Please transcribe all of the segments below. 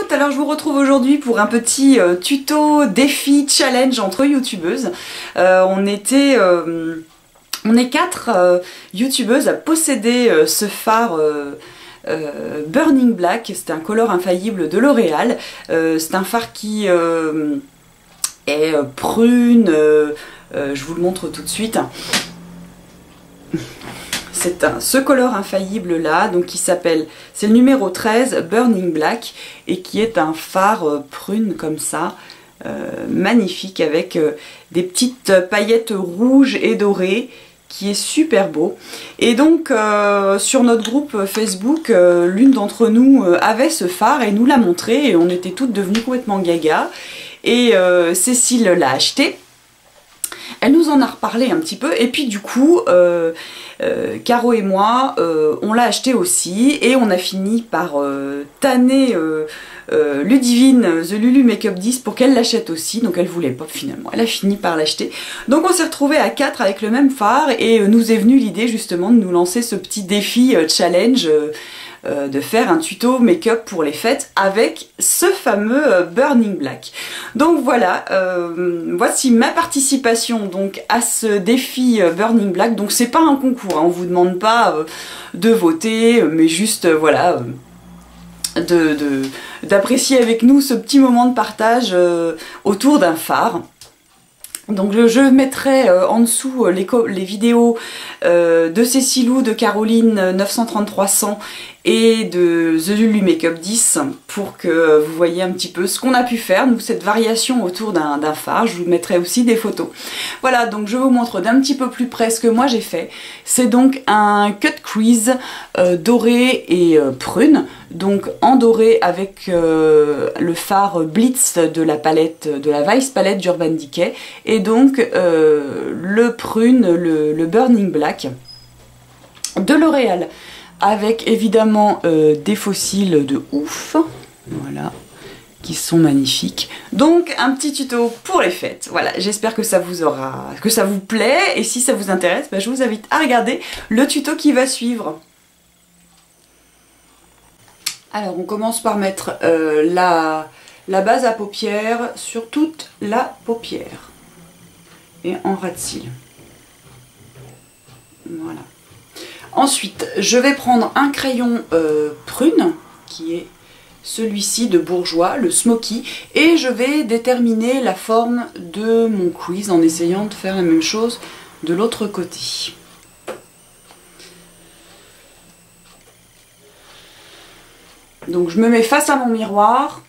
toutes, alors je vous retrouve aujourd'hui pour un petit tuto défi challenge entre youtubeuses. On est 4 youtubeuses à posséder ce phare Burning Black. C'est un color infaillible de L'Oréal. C'est un phare qui est prune, je vous le montre tout de suite. C'est ce color infaillible là, donc qui s'appelle, c'est le numéro 13, Burning Black, et qui est un phare prune comme ça, magnifique, avec des petites paillettes rouges et dorées, qui est super beau. Et donc sur notre groupe Facebook, l'une d'entre nous avait ce phare et nous l'a montré, et on était toutes devenues complètement gaga, et Cécile l'a acheté. Elle nous en a reparlé un petit peu, et puis du coup Caro et moi on l'a acheté aussi, et on a fini par tanner Ludivine The Lulu Makeup 10 pour qu'elle l'achète aussi. Donc elle voulait pas, finalement elle a fini par l'acheter. Donc on s'est retrouvés à 4 avec le même phare, et nous est venue l'idée justement de nous lancer ce petit défi challenge, de faire un tuto make-up pour les fêtes avec ce fameux Burning Black. Donc voilà, voici ma participation donc à ce défi Burning Black. Donc c'est pas un concours, hein, on vous demande pas de voter, mais juste voilà, d'apprécier avec nous ce petit moment de partage autour d'un phare. Donc je mettrai en dessous les vidéos de Cécilou, de Caroline 93300 et de The Lulu Makeup 10 pour que vous voyez un petit peu ce qu'on a pu faire, nous, cette variation autour d'un phare. Je vous mettrai aussi des photos. Voilà, donc je vous montre d'un petit peu plus près ce que moi j'ai fait. C'est donc un cut crease doré et prune, donc en doré avec le phare Blitz de la palette, de la Vice palette d'Urban Decay, et donc le prune, le Burning Black de L'Oréal, avec évidemment des fossiles de ouf, voilà, qui sont magnifiques. Donc un petit tuto pour les fêtes. Voilà, j'espère que ça vous plaît, et si ça vous intéresse, bah, je vous invite à regarder le tuto qui va suivre. Alors on commence par mettre la base à paupières sur toute la paupière et en ras de cils. Voilà. Ensuite, je vais prendre un crayon prune, qui est celui-ci de Bourjois, le Smoky, et je vais déterminer la forme de mon crease en essayant de faire la même chose de l'autre côté. Donc je me mets face à mon miroir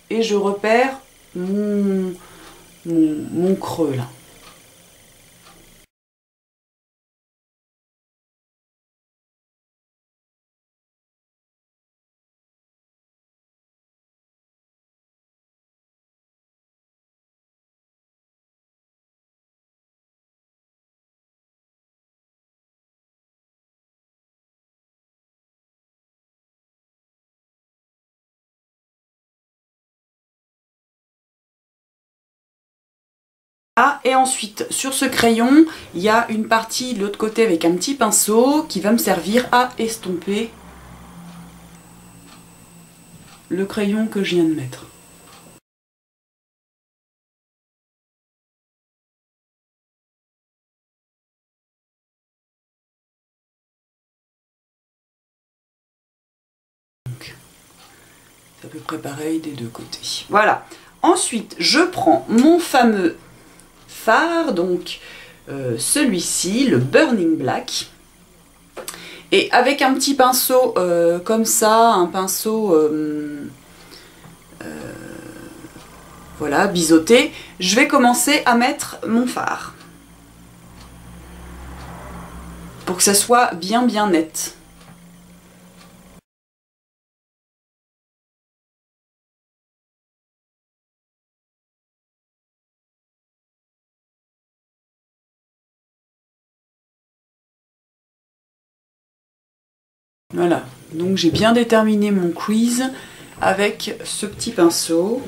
et je repère mon creux là. Et ensuite, sur ce crayon, il y a une partie de l'autre côté avec un petit pinceau qui va me servir à estomper le crayon que je viens de mettre. C'est à peu près pareil des deux côtés. Voilà. Ensuite, je prends mon fameux phare, donc celui-ci, le Burning Black, et avec un petit pinceau comme ça, un pinceau voilà, biseauté, je vais commencer à mettre mon phare pour que ça soit bien net. Voilà, donc j'ai bien déterminé mon crease avec ce petit pinceau.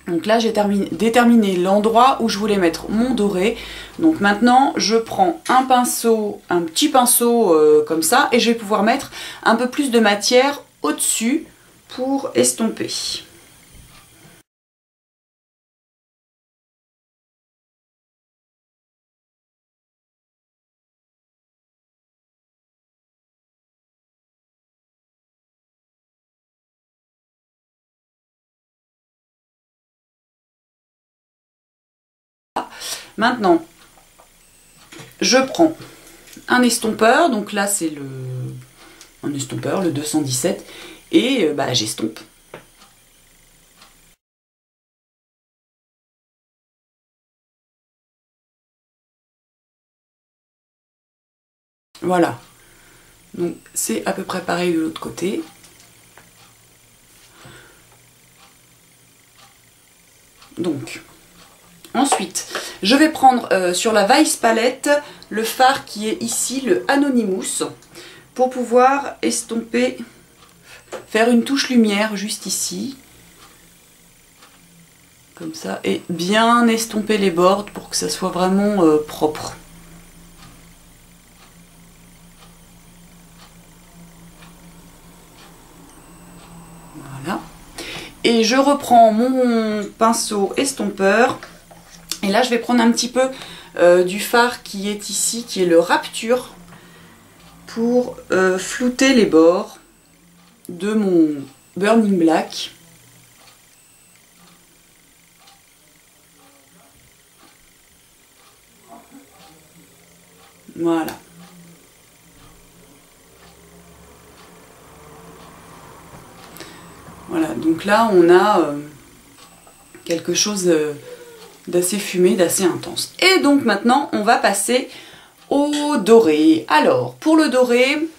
Donc là j'ai déterminé l'endroit où je voulais mettre mon doré. Donc maintenant je prends un pinceau, un petit pinceau comme ça, et je vais pouvoir mettre un peu plus de matière au-dessus pour estomper. Maintenant, je prends un estompeur, donc là c'est un estompeur, le 217, et j'estompe. Voilà, donc c'est à peu près pareil de l'autre côté. Donc, ensuite, je vais prendre sur la Weiss palette le fard qui est ici, le Anonymous, pour pouvoir estomper, faire une touche lumière juste ici, comme ça, et bien estomper les bords pour que ça soit vraiment propre. Voilà. Et je reprends mon pinceau estompeur. Et là, je vais prendre un petit peu du fard qui est ici, qui est le Rapture, pour flouter les bords de mon Burning Black. Voilà. Voilà, donc là, on a quelque chose d'assez fumé, d'assez intense. Et donc maintenant, on va passer au doré. Alors, pour le doré,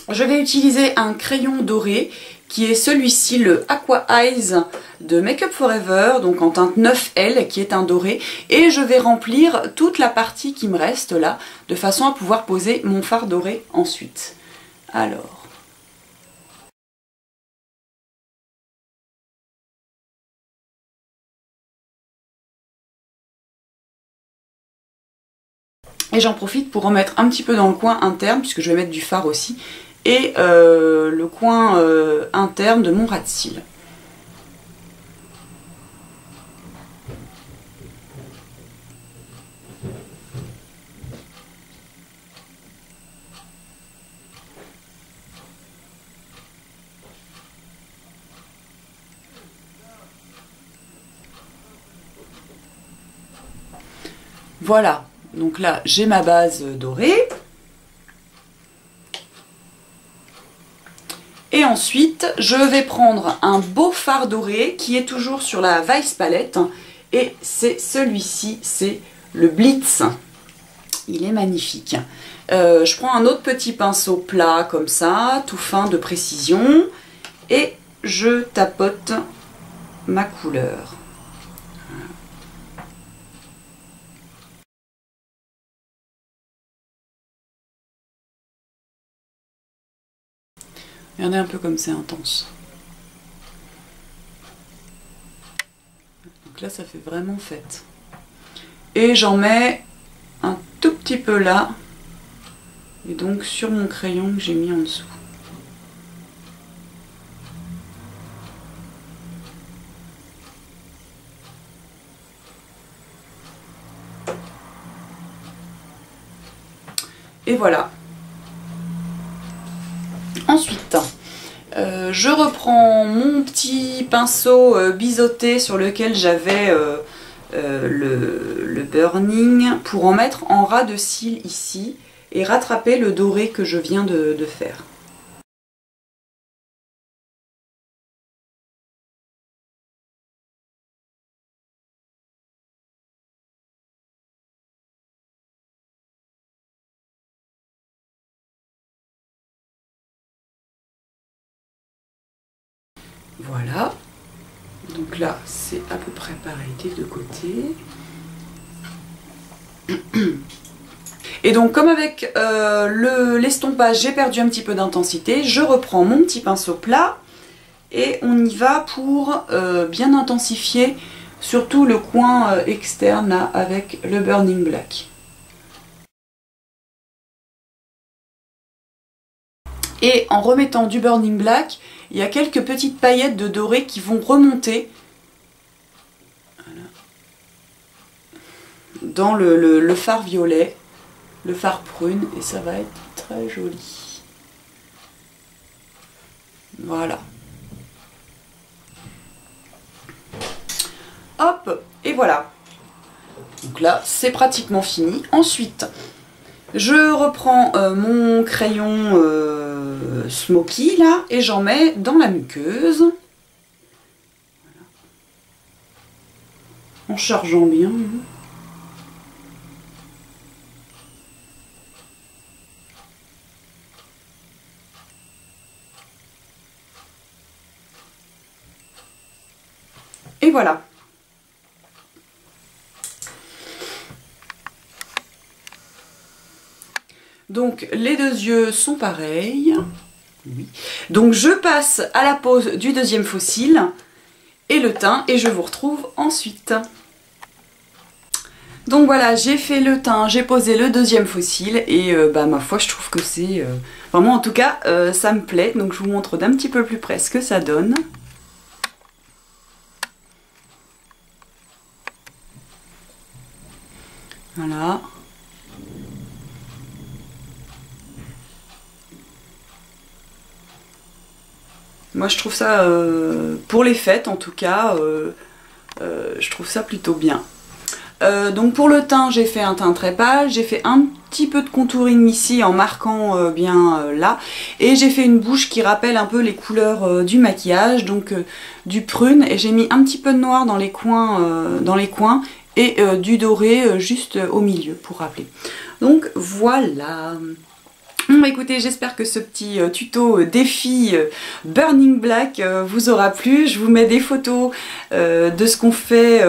je vais utiliser un crayon doré qui est celui-ci, le Aqua Eyes de Make Up For Ever, donc en teinte 9L, qui est un doré. Et je vais remplir toute la partie qui me reste là, de façon à pouvoir poser mon fard doré ensuite. Alors... Et j'en profite pour remettre un petit peu dans le coin interne, puisque je vais mettre du fard aussi, et le coin interne de mon ras de cils. Voilà, donc là j'ai ma base dorée. Et ensuite, je vais prendre un beau fard doré qui est toujours sur la Weiss palette. Et c'est celui-ci, c'est le Blitz. Il est magnifique. Je prends un autre petit pinceau plat comme ça, tout fin de précision. Et je tapote ma couleur. Regardez un peu comme c'est intense. Donc là, ça fait vraiment fête. Et j'en mets un tout petit peu là. Et donc sur mon crayon que j'ai mis en dessous. Et voilà. Ensuite, je reprends mon petit pinceau biseauté sur lequel j'avais le burning pour en mettre en ras de cils ici et rattraper le doré que je viens de faire. Voilà, donc là c'est à peu près pareil des deux côtés. Et donc comme avec l'estompage j'ai perdu un petit peu d'intensité, je reprends mon petit pinceau plat Et on y va pour bien intensifier surtout le coin externe là, avec le Burning Black. Et en remettant du Burning Black, il y a quelques petites paillettes de doré qui vont remonter dans le fard violet, le fard prune, et ça va être très joli. Voilà. Hop, et voilà. Donc là, c'est pratiquement fini. Ensuite, je reprends mon crayon Smoky là et j'en mets dans la muqueuse. Voilà. En chargeant bien. Et voilà. Donc les deux yeux sont pareils. Oui. Donc je passe à la pose du deuxième faux cil et le teint et je vous retrouve ensuite. Donc voilà, j'ai fait le teint, j'ai posé le deuxième faux cil et ma foi je trouve que c'est... Enfin moi en tout cas ça me plaît, donc je vous montre d'un petit peu plus près ce que ça donne. Voilà. Moi je trouve ça, pour les fêtes en tout cas, je trouve ça plutôt bien. Donc pour le teint, j'ai fait un teint très pâle, j'ai fait un petit peu de contouring ici en marquant bien là, et j'ai fait une bouche qui rappelle un peu les couleurs du maquillage, donc du prune, et j'ai mis un petit peu de noir dans les coins et du doré juste au milieu pour rappeler. Donc voilà. Bon, écoutez, j'espère que ce petit tuto défi Burning Black vous aura plu. Je vous mets des photos de ce qu'ont fait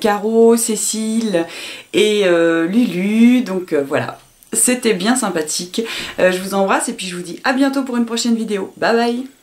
Caro, Cécile et Lulu. Donc voilà, c'était bien sympathique. Je vous embrasse et puis je vous dis à bientôt pour une prochaine vidéo. Bye bye!